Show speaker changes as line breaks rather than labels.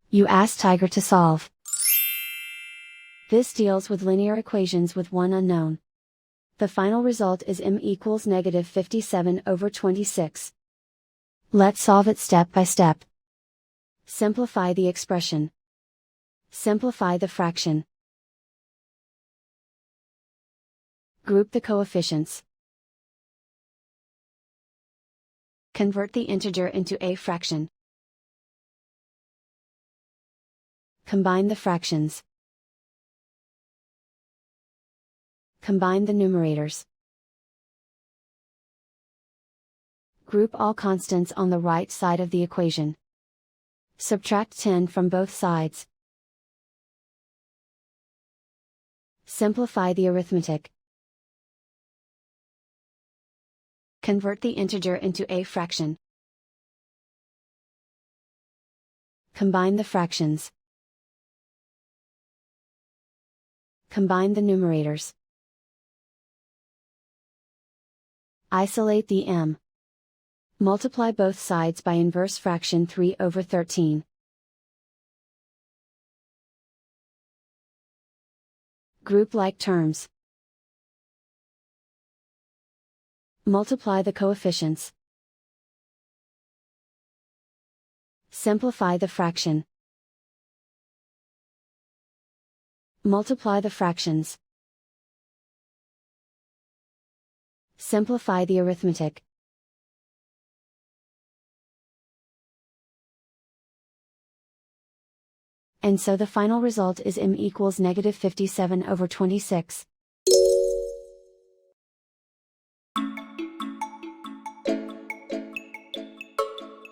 You ask Tiger to solve. This deals with linear equations with one unknown. The final result is m equals -57/26. Let's solve it step by step. Simplify the expression. Simplify the fraction. Group the coefficients. Convert the integer into a fraction. Combine the fractions. Combine the numerators. Group all constants on the right side of the equation. Subtract 10 from both sides. Simplify the arithmetic. Convert the integer into a fraction. Combine the fractions. Combine the numerators. Isolate the m. Multiply both sides by inverse fraction 3/13. Group like terms. Multiply the coefficients. Simplify the fraction. Multiply the fractions. Simplify the arithmetic. And so the final result is m equals -57/26.